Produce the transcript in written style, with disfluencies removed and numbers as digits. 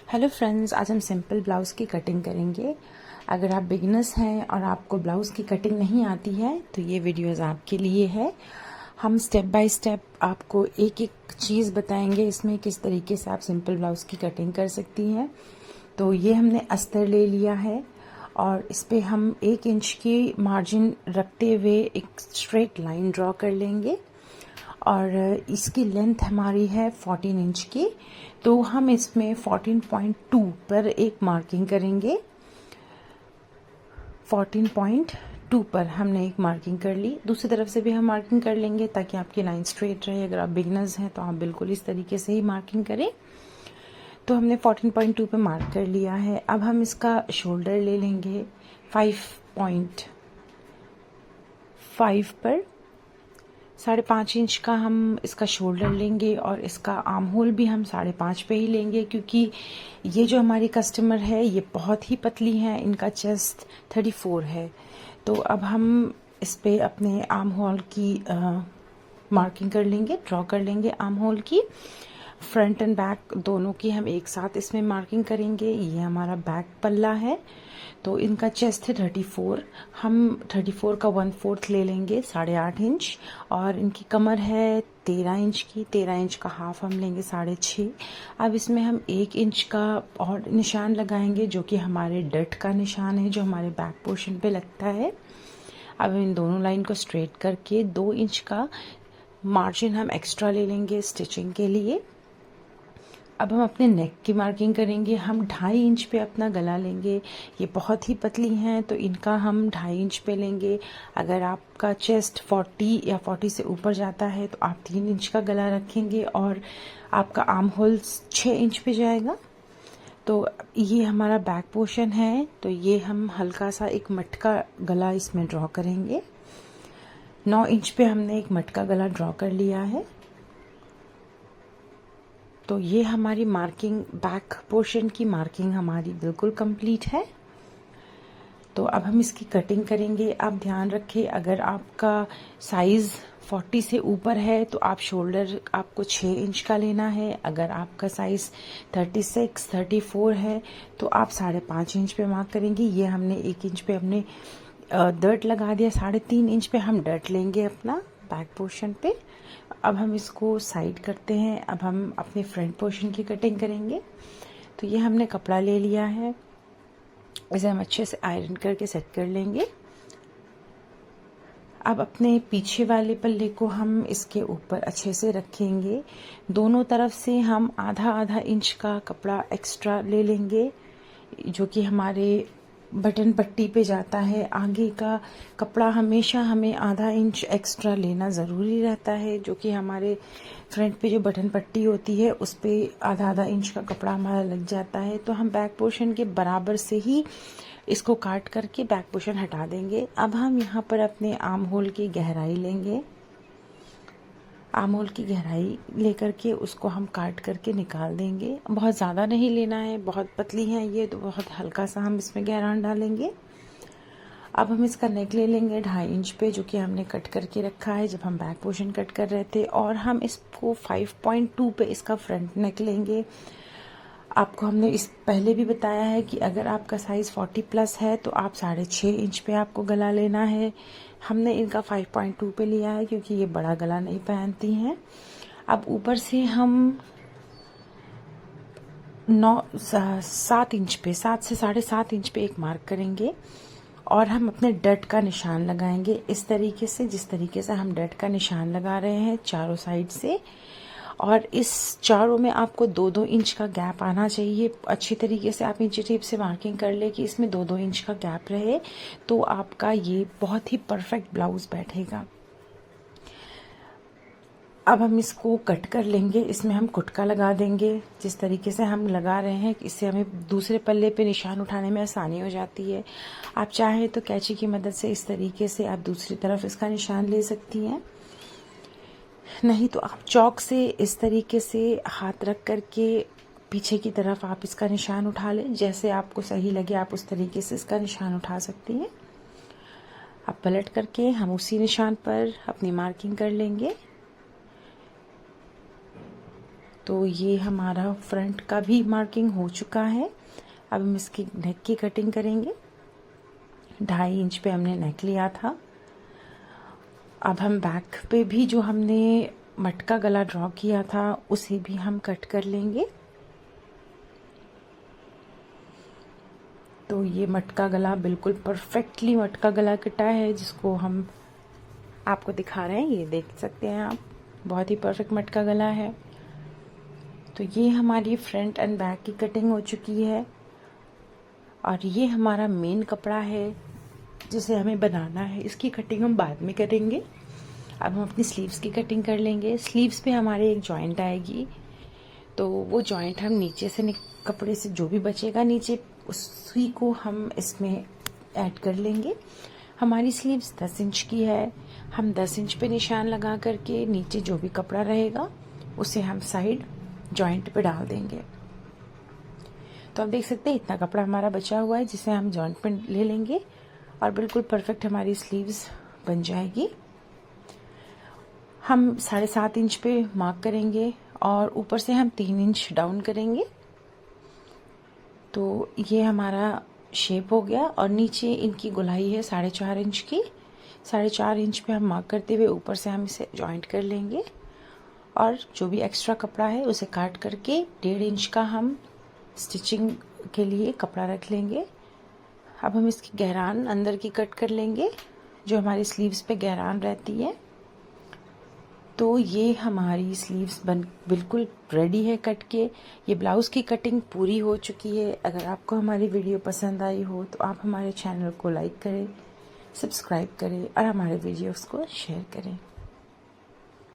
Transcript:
Hello friends, आज हम simple blouse की कटिंग करेंगे। अगर आप बिगिनर्स हैं और आपको ब्लाउज़ की कटिंग नहीं आती है तो ये वीडियोज़ आपके लिए है। हम स्टेप बाय स्टेप आपको एक एक चीज़ बताएंगे इसमें किस तरीके से आप सिंपल ब्लाउज़ की कटिंग कर सकती हैं। तो ये हमने अस्तर ले लिया है और इस पर हम 1 इंच की मार्जिन रखते हुए एक स्ट्रेट लाइन ड्रॉ कर लेंगे और इसकी लेंथ हमारी है 14 इंच की। तो हम इसमें 14.2 पर एक मार्किंग करेंगे। 14.2 पर हमने एक मार्किंग कर ली। दूसरी तरफ से भी हम मार्किंग कर लेंगे ताकि आपकी लाइन स्ट्रेट रहे। अगर आप बिगनर्स हैं तो आप बिल्कुल इस तरीके से ही मार्किंग करें। तो हमने 14.2 पे मार्क कर लिया है। अब हम इसका शोल्डर ले लेंगे 5.5 पर। 5.5 इंच का हम इसका शोल्डर लेंगे और इसका आर्म होल भी हम 5.5 पे ही लेंगे, क्योंकि ये जो हमारी कस्टमर है ये बहुत ही पतली है, इनका चेस्ट 34 है। तो अब हम इस पे अपने आर्म होल की मार्किंग कर लेंगे, ड्रॉ कर लेंगे आर्म होल की। फ्रंट एंड बैक दोनों की हम एक साथ इसमें मार्किंग करेंगे। ये हमारा बैक पल्ला है, तो इनका चेस्ट है 34। हम 34 का 1/4 ले लेंगे 8.5 इंच, और इनकी कमर है 13 इंच की। 13 इंच का हाफ हम लेंगे 6.5। अब इसमें हम 1 इंच का और निशान लगाएंगे जो कि हमारे डट का निशान है, जो हमारे बैक पोर्शन पे लगता है। अब इन दोनों लाइन को स्ट्रेट करके 2 इंच का मार्जिन हम एक्स्ट्रा ले लेंगे स्टिचिंग के लिए। अब हम अपने नेक की मार्किंग करेंगे। हम 2.5 इंच पे अपना गला लेंगे। ये बहुत ही पतली हैं तो इनका हम 2.5 इंच पे लेंगे। अगर आपका चेस्ट 40 या 40 से ऊपर जाता है तो आप 3 इंच का गला रखेंगे और आपका आर्म होल 6 इंच पे जाएगा। तो ये हमारा बैक पोर्शन है, तो ये हम हल्का सा एक मटका गला इसमें ड्रॉ करेंगे। 9 इंच पे हमने एक मटका गला ड्रॉ कर लिया है। तो ये हमारी मार्किंग, बैक पोर्शन की मार्किंग हमारी बिल्कुल कंप्लीट है। तो अब हम इसकी कटिंग करेंगे। आप ध्यान रखें, अगर आपका साइज़ 40 से ऊपर है तो आप शोल्डर आपको 6 इंच का लेना है। अगर आपका साइज़ 36, 34 है तो आप 5.5 इंच पे मार्क करेंगे। ये हमने 1 इंच पे हमने डर्ट लगा दिया। 3.5 इंच पे हम डर्ट लेंगे अपना बैक पोर्शन पे। अब हम इसको साइड करते हैं। अब हम अपने फ्रंट पोर्शन की कटिंग करेंगे। तो ये हमने कपड़ा ले लिया है, इसे हम अच्छे से आयरन करके सेट कर लेंगे। अब अपने पीछे वाले पल्ले को हम इसके ऊपर अच्छे से रखेंगे। दोनों तरफ से हम आधा आधा इंच का कपड़ा एक्स्ट्रा ले लेंगे, जो कि हमारे बटन पट्टी पे जाता है। आगे का कपड़ा हमेशा हमें आधा इंच एक्स्ट्रा लेना ज़रूरी रहता है, जो कि हमारे फ्रंट पे जो बटन पट्टी होती है उस पे आधा आधा इंच का कपड़ा हमारा लग जाता है। तो हम बैक पोर्शन के बराबर से ही इसको काट करके बैक पोर्शन हटा देंगे। अब हम यहाँ पर अपने आर्म होल की गहराई लेंगे। आर्म होल की गहराई लेकर के उसको हम काट करके निकाल देंगे। बहुत ज़्यादा नहीं लेना है, बहुत पतली है ये, तो बहुत हल्का सा हम इसमें गहरान डालेंगे। अब हम इसका नेक ले लेंगे 2.5 इंच पे, जो कि हमने कट करके रखा है जब हम बैक पोर्शन कट कर रहे थे, और हम इसको 5.2 पे इसका फ्रंट नेक लेंगे। आपको हमने इस पहले भी बताया है कि अगर आपका साइज़ 40 प्लस है तो आप 6.5 इंच पे आपको गला लेना है। हमने इनका 5.2 पे लिया है क्योंकि ये बड़ा गला नहीं पहनती हैं। अब ऊपर से हम 7 इंच पे, 7 से 7.5 इंच पे एक मार्क करेंगे और हम अपने डट का निशान लगाएंगे इस तरीके से, जिस तरीके से हम डट का निशान लगा रहे हैं चारों साइड से। और इस चारों में आपको 2-2 इंच का गैप आना चाहिए। अच्छी तरीके से आप इंची टेप से मार्किंग कर ले कि इसमें 2-2 इंच का गैप रहे, तो आपका ये बहुत ही परफेक्ट ब्लाउज बैठेगा। अब हम इसको कट कर लेंगे। इसमें हम कुटका लगा देंगे जिस तरीके से हम लगा रहे हैं, इससे हमें दूसरे पल्ले पे निशान उठाने में आसानी हो जाती है। आप चाहें तो कैंची की मदद से इस तरीके से आप दूसरी तरफ इसका निशान ले सकती हैं, नहीं तो आप चौक से इस तरीके से हाथ रख करके पीछे की तरफ आप इसका निशान उठा लें। जैसे आपको सही लगे आप उस तरीके से इसका निशान उठा सकती हैं। अब पलट करके हम उसी निशान पर अपनी मार्किंग कर लेंगे। तो ये हमारा फ्रंट का भी मार्किंग हो चुका है। अब हम इसकी नेक की कटिंग करेंगे। 2.5 इंच पे हमने नेक लिया था। अब हम बैक पे भी जो हमने मटका गला ड्रॉ किया था उसे भी हम कट कर लेंगे। तो ये मटका गला बिल्कुल परफेक्टली मटका गला कटा है, जिसको हम आपको दिखा रहे हैं। ये देख सकते हैं आप, बहुत ही परफेक्ट मटका गला है। तो ये हमारी फ्रंट एंड बैक की कटिंग हो चुकी है और ये हमारा मेन कपड़ा है जिसे हमें बनाना है। इसकी कटिंग हम बाद में करेंगे। अब हम अपनी स्लीव्स की कटिंग कर लेंगे। स्लीव्स पे हमारे एक जॉइंट आएगी, तो वो जॉइंट हम नीचे से कपड़े से जो भी बचेगा नीचे, उसी को हम इसमें ऐड कर लेंगे। हमारी स्लीव्स 10 इंच की है। हम 10 इंच पे निशान लगा करके नीचे जो भी कपड़ा रहेगा उसे हम साइड जॉइंट पे डाल देंगे। तो आप देख सकते हैं इतना कपड़ा हमारा बचा हुआ है, जिसे हम जॉइंट पे ले लेंगे और बिल्कुल परफेक्ट हमारी स्लीव्स बन जाएगी। हम 7.5 इंच पे मार्क करेंगे और ऊपर से हम 3 इंच डाउन करेंगे। तो ये हमारा शेप हो गया और नीचे इनकी गोलाई है 4.5 इंच की। 4.5 इंच पे हम मार्क करते हुए ऊपर से हम इसे जॉइंट कर लेंगे और जो भी एक्स्ट्रा कपड़ा है उसे काट करके 1.5 इंच का हम स्टिचिंग के लिए कपड़ा रख लेंगे। अब हम इसकी गहरान अंदर की कट कर लेंगे, जो हमारी स्लीव्स पे गहरान रहती है। तो ये हमारी स्लीव्स बिल्कुल रेडी है कट के। ये ब्लाउज़ की कटिंग पूरी हो चुकी है। अगर आपको हमारी वीडियो पसंद आई हो तो आप हमारे चैनल को लाइक करें, सब्सक्राइब करें और हमारे वीडियोस को शेयर करें।